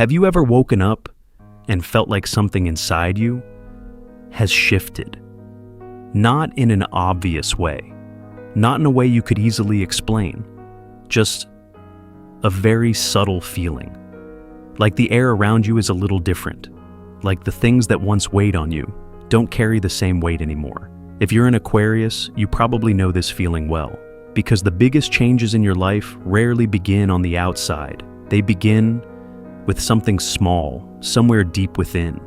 Have you ever woken up and felt like something inside you has shifted? Not in an obvious way, not in a way you could easily explain, just a very subtle feeling. Like the air around you is a little different, like the things that once weighed on you don't carry the same weight anymore. If you're an Aquarius, you probably know this feeling well, because the biggest changes in your life rarely begin on the outside. They begin with something small, somewhere deep within.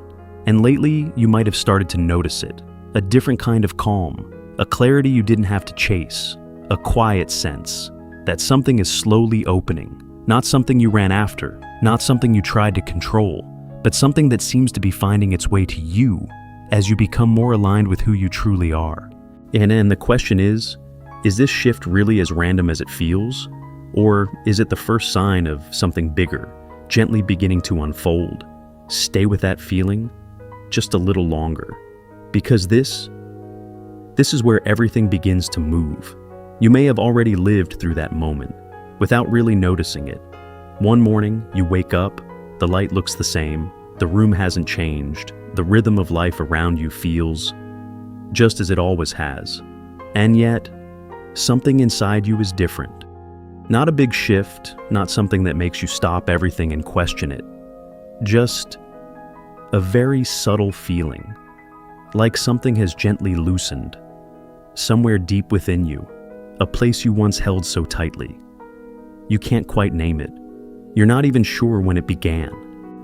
And lately, you might have started to notice it. A different kind of calm, a clarity you didn't have to chase, a quiet sense that something is slowly opening. Not something you ran after, not something you tried to control, but something that seems to be finding its way to you as you become more aligned with who you truly are. And the question is this shift really as random as it feels? Or is it the first sign of something bigger, gently beginning to unfold? Stay with that feeling just a little longer, because this is where everything begins to move. You may have already lived through that moment without really noticing it. One morning, you wake up, the light looks the same, the room hasn't changed, the rhythm of life around you feels just as it always has. And yet, something inside you is different. Not a big shift, not something that makes you stop everything and question it. Just a very subtle feeling, like something has gently loosened, somewhere deep within you, a place you once held so tightly. You can't quite name it. You're not even sure when it began.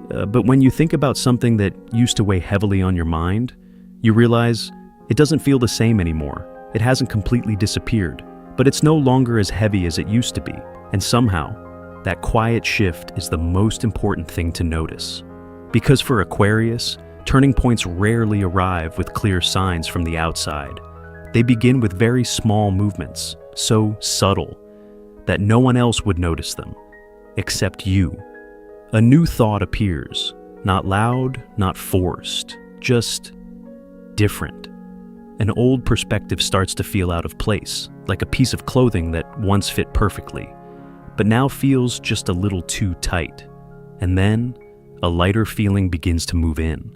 But when you think about something that used to weigh heavily on your mind, you realize it doesn't feel the same anymore. It hasn't completely disappeared, but it's no longer as heavy as it used to be. And somehow, that quiet shift is the most important thing to notice. Because for Aquarius, turning points rarely arrive with clear signs from the outside. They begin with very small movements, so subtle that no one else would notice them, except you. A new thought appears, not loud, not forced, just different. An old perspective starts to feel out of place, like a piece of clothing that once fit perfectly, but now feels just a little too tight. And then, a lighter feeling begins to move in,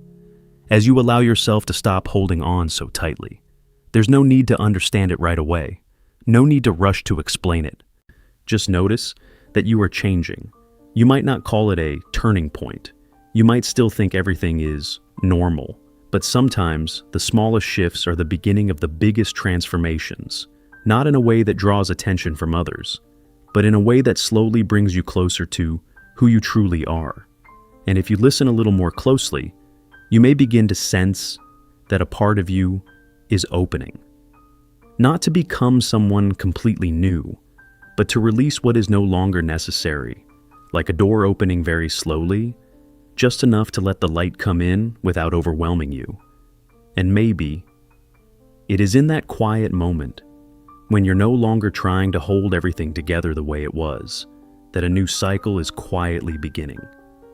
as you allow yourself to stop holding on so tightly. There's no need to understand it right away, no need to rush to explain it. Just notice that you are changing. You might not call it a turning point. You might still think everything is normal. But sometimes, the smallest shifts are the beginning of the biggest transformations, not in a way that draws attention from others, but in a way that slowly brings you closer to who you truly are. And if you listen a little more closely, you may begin to sense that a part of you is opening. Not to become someone completely new, but to release what is no longer necessary, like a door opening very slowly, just enough to let the light come in without overwhelming you. And maybe it is in that quiet moment, when you're no longer trying to hold everything together the way it was, that a new cycle is quietly beginning.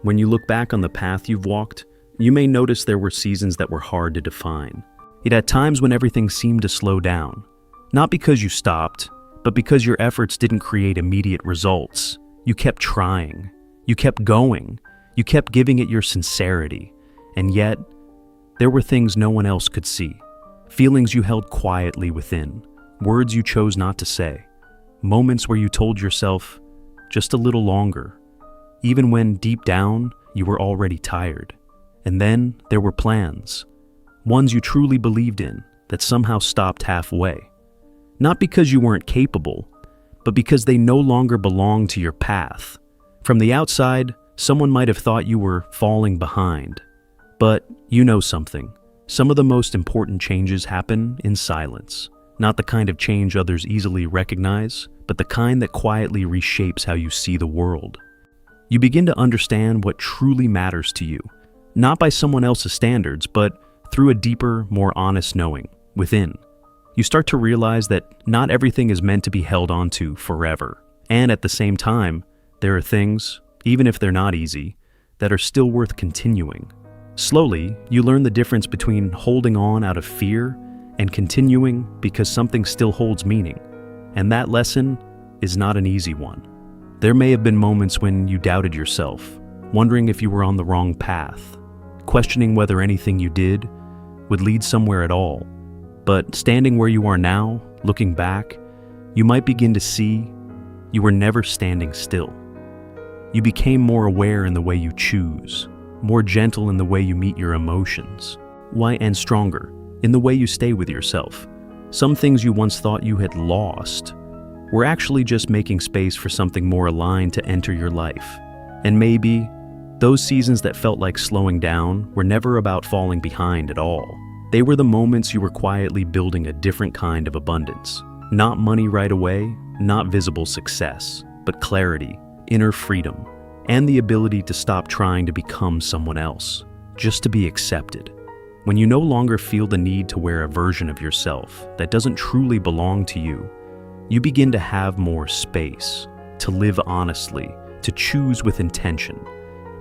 When you look back on the path you've walked, you may notice there were seasons that were hard to define. It had times when everything seemed to slow down, not because you stopped, but because your efforts didn't create immediate results. You kept trying, you kept going, you kept giving it your sincerity, and yet, there were things no one else could see, feelings you held quietly within, words you chose not to say, moments where you told yourself just a little longer, even when deep down you were already tired. And then there were plans, ones you truly believed in, that somehow stopped halfway. Not because you weren't capable, but because they no longer belonged to your path. From the outside, someone might have thought you were falling behind. But you know something. Some of the most important changes happen in silence. Not the kind of change others easily recognize, but the kind that quietly reshapes how you see the world. You begin to understand what truly matters to you, not by someone else's standards, but through a deeper, more honest knowing within. You start to realize that not everything is meant to be held onto forever. And at the same time, there are things, even if they're not easy, that are still worth continuing. Slowly, you learn the difference between holding on out of fear and continuing because something still holds meaning. And that lesson is not an easy one. There may have been moments when you doubted yourself, wondering if you were on the wrong path, questioning whether anything you did would lead somewhere at all. But standing where you are now, looking back, you might begin to see you were never standing still. You became more aware in the way you choose, more gentle in the way you meet your emotions, and stronger in the way you stay with yourself. Some things you once thought you had lost were actually just making space for something more aligned to enter your life. And maybe those seasons that felt like slowing down were never about falling behind at all. They were the moments you were quietly building a different kind of abundance. Not money right away, not visible success, but clarity, inner freedom, and the ability to stop trying to become someone else, just to be accepted. When you no longer feel the need to wear a version of yourself that doesn't truly belong to you, you begin to have more space, to live honestly, to choose with intention,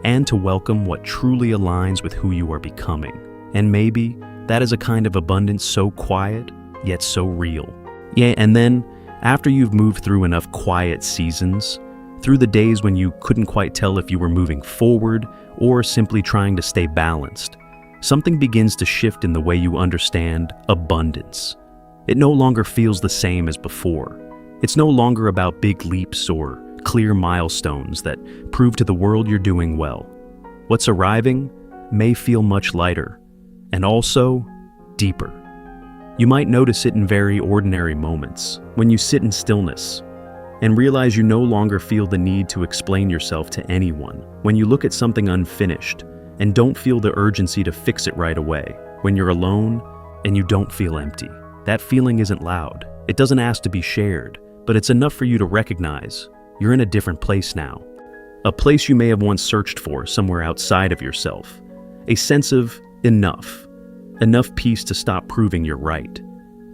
and to welcome what truly aligns with who you are becoming. And maybe that is a kind of abundance so quiet, yet so real. Yeah, and then, after you've moved through enough quiet seasons, through the days when you couldn't quite tell if you were moving forward or simply trying to stay balanced, something begins to shift in the way you understand abundance. It no longer feels the same as before. It's no longer about big leaps or clear milestones that prove to the world you're doing well. What's arriving may feel much lighter, and also deeper. You might notice it in very ordinary moments, when you sit in stillness and realize you no longer feel the need to explain yourself to anyone, when you look at something unfinished and don't feel the urgency to fix it right away, when you're alone and you don't feel empty. That feeling isn't loud. It doesn't ask to be shared, but it's enough for you to recognize you're in a different place now. A place you may have once searched for somewhere outside of yourself. A sense of enough. Enough peace to stop proving you're right.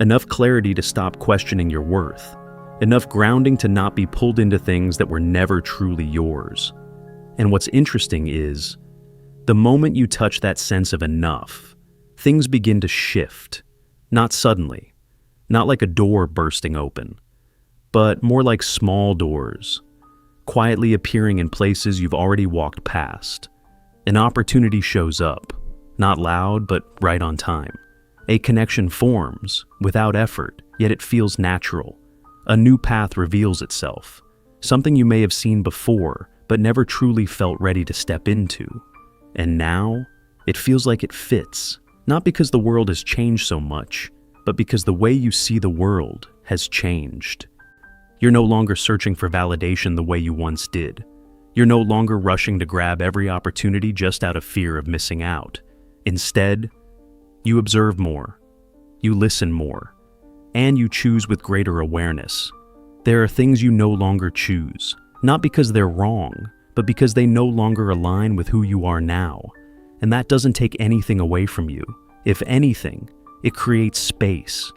Enough clarity to stop questioning your worth. Enough grounding to not be pulled into things that were never truly yours. And what's interesting is, the moment you touch that sense of enough, things begin to shift. Not suddenly, not like a door bursting open, but more like small doors, quietly appearing in places you've already walked past. An opportunity shows up, not loud, but right on time. A connection forms, without effort, yet it feels natural. A new path reveals itself, something you may have seen before, but never truly felt ready to step into. And now, it feels like it fits, not because the world has changed so much, but because the way you see the world has changed. You're no longer searching for validation the way you once did. You're no longer rushing to grab every opportunity just out of fear of missing out. Instead, you observe more, you listen more, and you choose with greater awareness. There are things you no longer choose, not because they're wrong, but because they no longer align with who you are now. And that doesn't take anything away from you. If anything, it creates space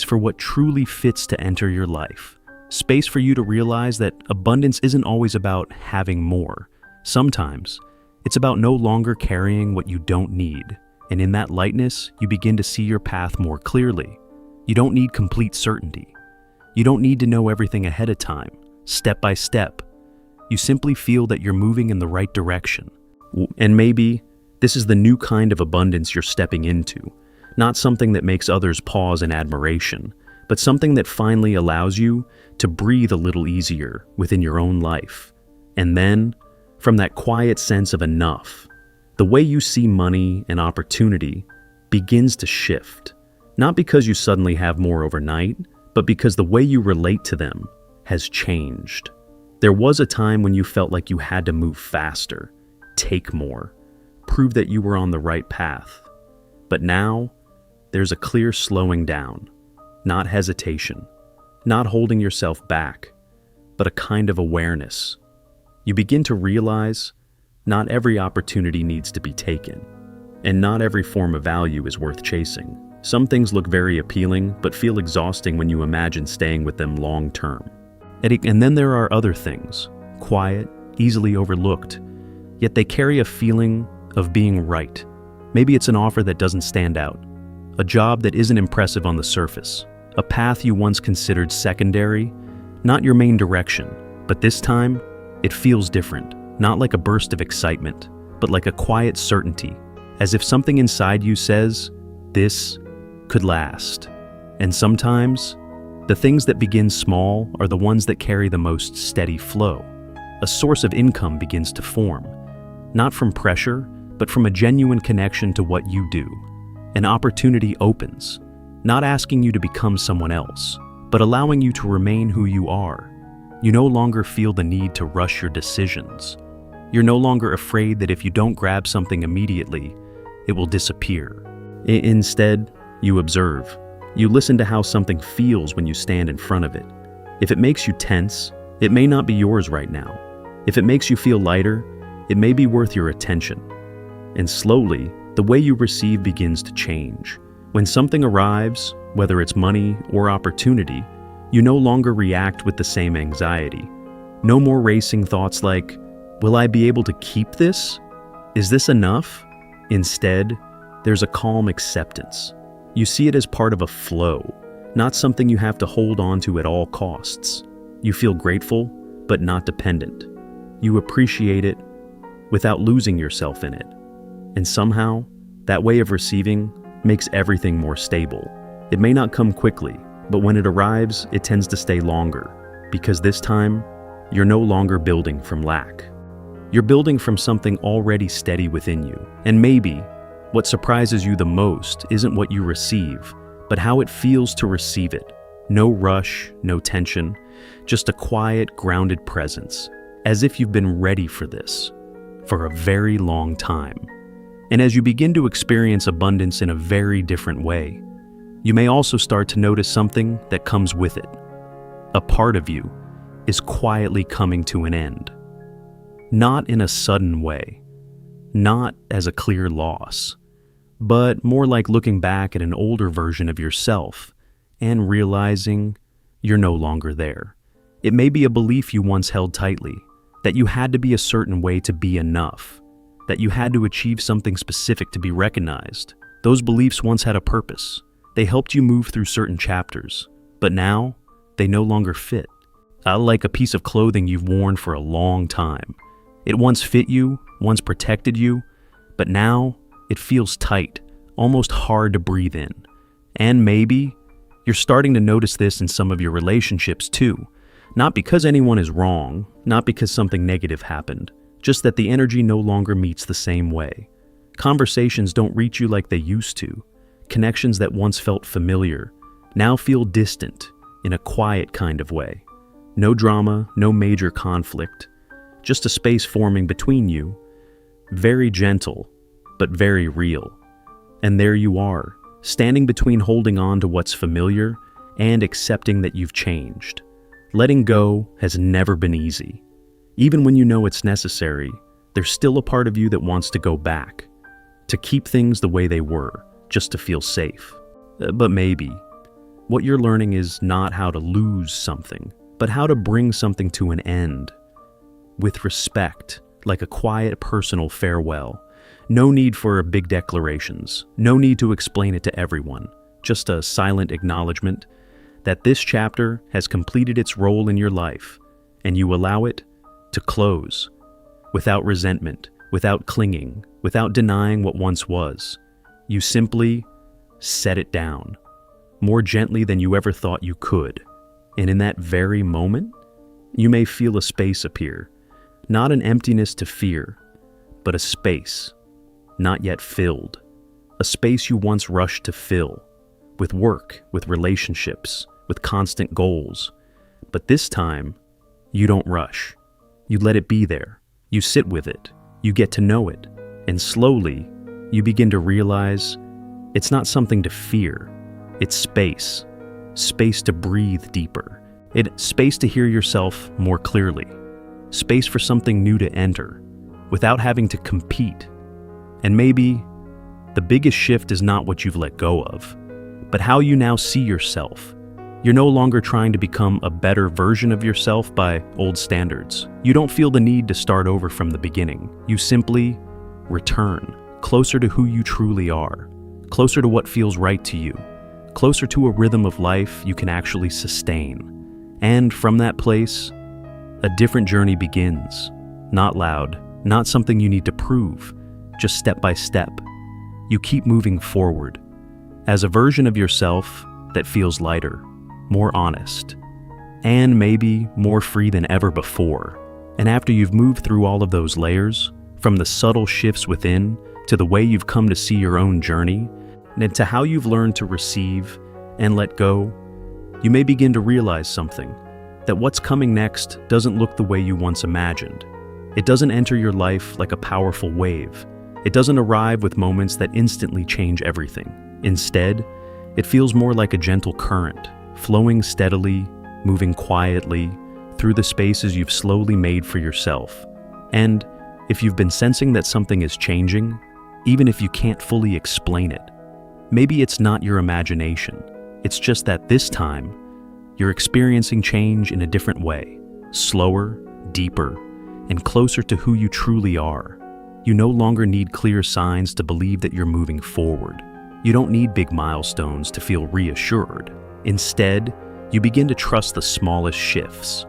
for what truly fits to enter your life. Space for you to realize that abundance isn't always about having more. Sometimes, it's about no longer carrying what you don't need, and in that lightness, you begin to see your path more clearly. You don't need complete certainty. You don't need to know everything ahead of time, step by step. You simply feel that you're moving in the right direction. And maybe this is the new kind of abundance you're stepping into, not something that makes others pause in admiration, but something that finally allows you to breathe a little easier within your own life. And then, from that quiet sense of enough, the way you see money and opportunity begins to shift. Not because you suddenly have more overnight, but because the way you relate to them has changed. There was a time when you felt like you had to move faster, take more, prove that you were on the right path. But now, there's a clear slowing down, not hesitation, not holding yourself back, but a kind of awareness. You begin to realize not every opportunity needs to be taken, and not every form of value is worth chasing. Some things look very appealing, but feel exhausting when you imagine staying with them long term. And then there are other things, quiet, easily overlooked, yet they carry a feeling of being right. Maybe it's an offer that doesn't stand out, a job that isn't impressive on the surface, a path you once considered secondary, not your main direction, but this time, it feels different. not like a burst of excitement, but like a quiet certainty, as if something inside you says, this could last. And sometimes, the things that begin small are the ones that carry the most steady flow. A source of income begins to form, not from pressure, but from a genuine connection to what you do. An opportunity opens, not asking you to become someone else, but allowing you to remain who you are. You no longer feel the need to rush your decisions. You're no longer afraid that if you don't grab something immediately, it will disappear. Instead, you observe. You listen to how something feels when you stand in front of it. If it makes you tense, it may not be yours right now. If it makes you feel lighter, it may be worth your attention. And slowly, the way you receive begins to change. When something arrives, whether it's money or opportunity, you no longer react with the same anxiety. No more racing thoughts like, will I be able to keep this? Is this enough? Instead, there's a calm acceptance. You see it as part of a flow, not something you have to hold on to at all costs. You feel grateful, but not dependent. You appreciate it without losing yourself in it. And somehow, that way of receiving makes everything more stable. It may not come quickly, but when it arrives, it tends to stay longer, because this time, you're no longer building from lack. You're building from something already steady within you. And maybe, what surprises you the most isn't what you receive, but how it feels to receive it. No rush, no tension, just a quiet, grounded presence, as if you've been ready for this for a very long time. And as you begin to experience abundance in a very different way, you may also start to notice something that comes with it. A part of you is quietly coming to an end. Not in a sudden way, not as a clear loss, but more like looking back at an older version of yourself and realizing you're no longer there. It may be a belief you once held tightly, that you had to be a certain way to be enough, that you had to achieve something specific to be recognized. Those beliefs once had a purpose. They helped you move through certain chapters, but now they no longer fit. Like a piece of clothing you've worn for a long time. It once fit you, once protected you, but now it feels tight, almost hard to breathe in. And maybe you're starting to notice this in some of your relationships too. Not because anyone is wrong, not because something negative happened, just that the energy no longer meets the same way. Conversations don't reach you like they used to. Connections that once felt familiar now feel distant in a quiet kind of way. No drama, no major conflict, just a space forming between you, very gentle, but very real. And there you are, standing between holding on to what's familiar and accepting that you've changed. Letting go has never been easy. Even when you know it's necessary, there's still a part of you that wants to go back, to keep things the way they were, just to feel safe. But maybe, what you're learning is not how to lose something, but how to bring something to an end. With respect, like a quiet personal farewell. No need for big declarations, no need to explain it to everyone, just a silent acknowledgement that this chapter has completed its role in your life, and you allow it to close, without resentment, without clinging, without denying what once was. You simply set it down, more gently than you ever thought you could. And in that very moment, you may feel a space appear, not an emptiness to fear, but a space not yet filled, a space you once rushed to fill, with work, with relationships, with constant goals. But this time, you don't rush. You let it be there. You sit with it. You get to know it. And slowly, you begin to realize it's not something to fear. It's space. Space to breathe deeper. It's space to hear yourself more clearly. Space for something new to enter, without having to compete. And maybe the biggest shift is not what you've let go of, but how you now see yourself. You're no longer trying to become a better version of yourself by old standards. You don't feel the need to start over from the beginning. You simply return, closer to who you truly are, closer to what feels right to you, closer to a rhythm of life you can actually sustain. And from that place, a different journey begins. not loud, not something you need to prove, just step by step. You keep moving forward as a version of yourself that feels lighter, more honest, and maybe more free than ever before. And after you've moved through all of those layers, from the subtle shifts within to the way you've come to see your own journey, and to how you've learned to receive and let go, you may begin to realize something, that what's coming next doesn't look the way you once imagined. It doesn't enter your life like a powerful wave. It doesn't arrive with moments that instantly change everything. Instead, it feels more like a gentle current, flowing steadily, moving quietly through the spaces you've slowly made for yourself. And if you've been sensing that something is changing, even if you can't fully explain it, maybe it's not your imagination. It's just that this time, you're experiencing change in a different way, slower, deeper, and closer to who you truly are. You no longer need clear signs to believe that you're moving forward. You don't need big milestones to feel reassured. Instead, you begin to trust the smallest shifts.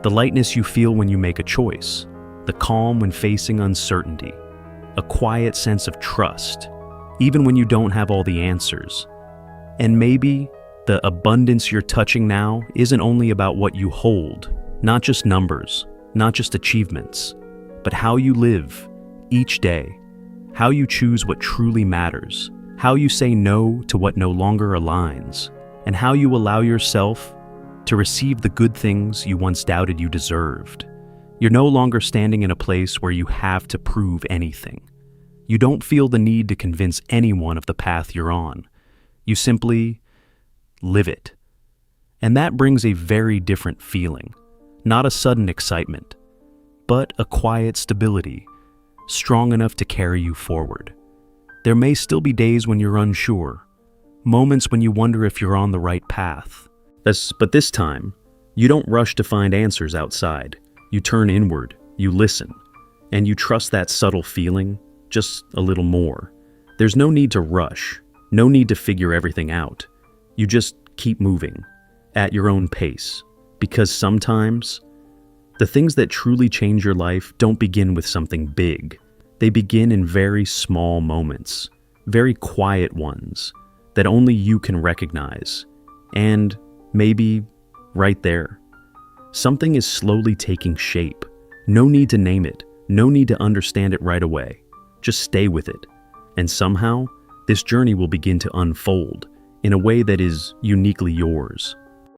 The lightness you feel when you make a choice, the calm when facing uncertainty, a quiet sense of trust, even when you don't have all the answers. And maybe the abundance you're touching now isn't only about what you hold, not just numbers, not just achievements, but how you live each day, how you choose what truly matters, how you say no to what no longer aligns, and how you allow yourself to receive the good things you once doubted you deserved. You're no longer standing in a place where you have to prove anything. You don't feel the need to convince anyone of the path you're on. You simply live it. And that brings a very different feeling. Not a sudden excitement, but a quiet stability, strong enough to carry you forward. There may still be days when you're unsure, moments when you wonder if you're on the right path. But this time, you don't rush to find answers outside. You turn inward, you listen, and you trust that subtle feeling just a little more. There's no need to rush, no need to figure everything out. You just keep moving at your own pace, because sometimes the things that truly change your life don't begin with something big. They begin in very small moments, very quiet ones that only you can recognize. And maybe right there, something is slowly taking shape. No need to name it, no need to understand it right away. Just stay with it. And somehow, this journey will begin to unfold in a way that is uniquely yours.